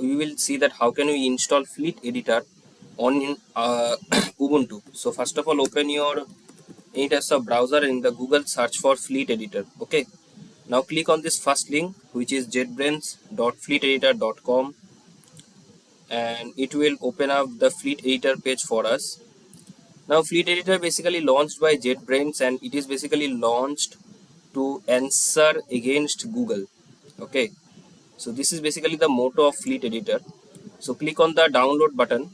we will see that how can we install Fleet Editor on Ubuntu. So first of all, open your any types of browser in the Google, search for Fleet Editor. Okay, now click on this first link, which is jetbrains.fleeteditor.com, and it will open up the Fleet Editor page for us. Now Fleet Editor basically launched by JetBrains, and it is basically launched to answer against Google. Okay, so this is basically the motto of Fleet Editor. So click on the download button.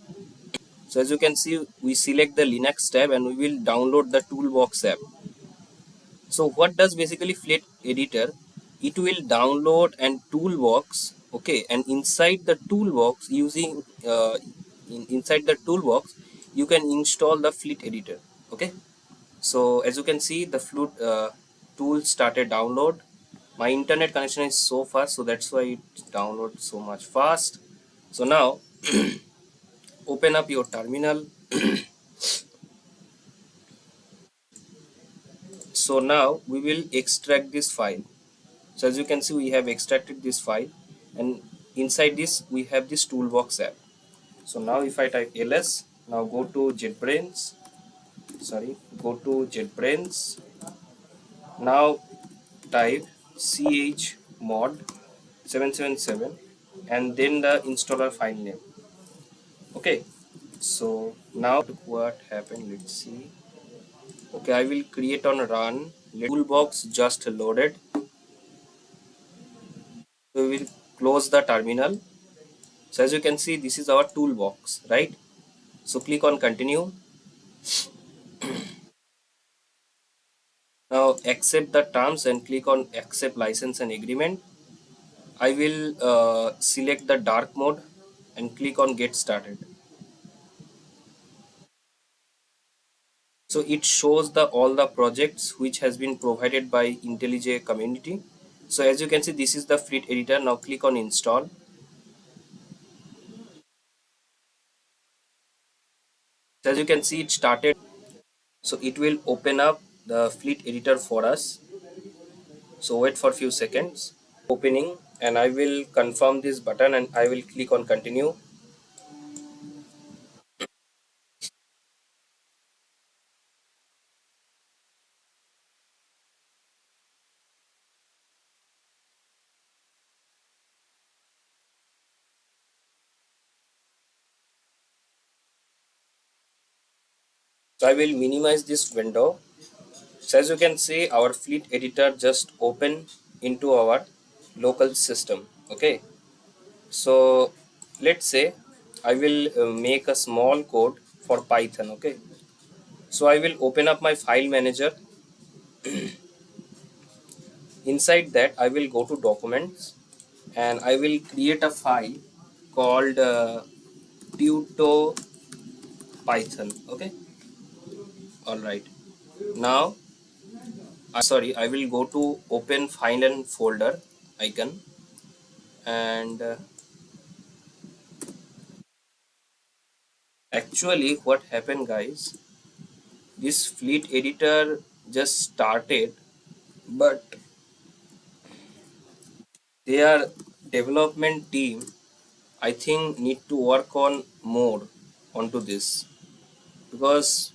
So as you can see, we select the Linux tab and we will download the Toolbox app. So what does basically Fleet Editor? It will download and Toolbox. Okay, and inside the Toolbox, using inside the Toolbox, you can install the Fleet Editor. Okay, so as you can see, the Fleet tool started download. My internet connection is so fast, so that's why it downloads so much fast. So now open up your terminal. So now we will extract this file. So as you can see, we have extracted this file, and inside this we have this Toolbox app. So now if I type ls, now go to JetBrains, now type chmod 777 and then the installer file name. Okay, so now what happened, let's see. Okay, I will create on run. Toolbox just loaded. So we will close the terminal. So as you can see, this is our Toolbox, right? So click on continue. Now accept the terms and click on accept license and agreement. I will select the dark mode and click on get started. So it shows the all the projects which has been provided by IntelliJ community. So as you can see, this is the Fleet Editor. Now click on install. So as you can see, it started. So it will open up the Fleet Editor for us. So wait for a few seconds. Opening, and I will confirm this button and I will click on continue. So I will minimize this window. So as you can see, our Fleet Editor just opened into our local system. Okay, so let's say I will make a small code for Python. Okay, so I will open up my file manager. Inside that, I will go to documents and I will create a file called tuto python. Okay, all right. Now I will go to open file and folder icon, and actually what happened, guys, this Fleet Editor just started, but their development team, I think, need to work on more onto this, because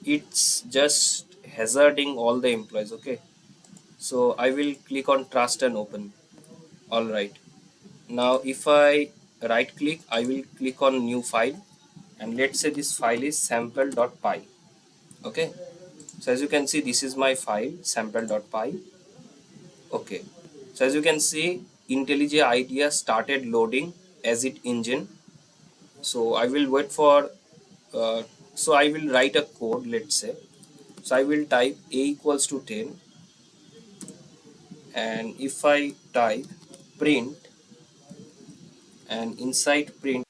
it's just hazarding all the employees. Okay, so I will click on trust and open. All right, now if I right click, I will click on new file, and let's say this file is sample.py. Okay, so as you can see, this is my file sample.py. Okay, so as you can see, IntelliJ IDEA started loading as it engine. So I will wait for so I will write a code, let's say. So I will type a equals to 10, and if I type print, and inside print,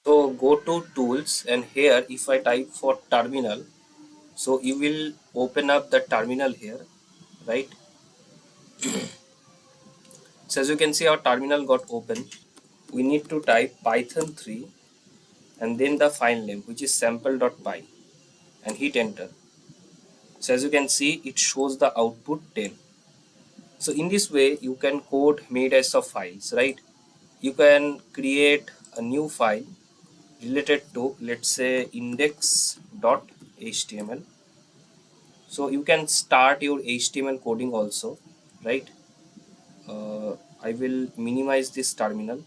so go to tools, and here if I type for terminal, so you will open up the terminal here, right? So as you can see, our terminal got open. We need to type python 3 and then the file name, which is sample.py, and hit enter. So as you can see, it shows the output 10. So in this way you can code many types of files, right? You can create a new file related to, let's say, index.html. So you can start your HTML coding also, right? I will minimize this terminal.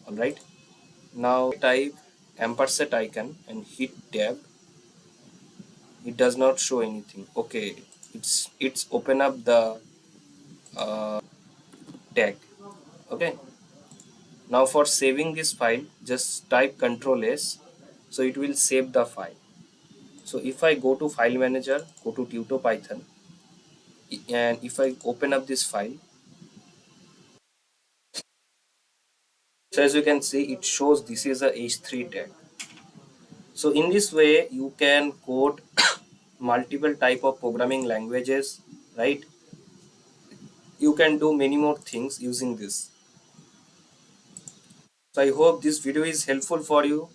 All right, now type ampersand icon and hit tab. It does not show anything. Okay, it's open up the tag. Okay, now for saving this file, just type Ctrl S, so it will save the file. So if I go to file manager, go to TutoPython, and if I open up this file, so as you can see, it shows this is a h3 tag. So in this way you can code multiple type of programming languages, right? You can do many more things using this. So I hope this video is helpful for you.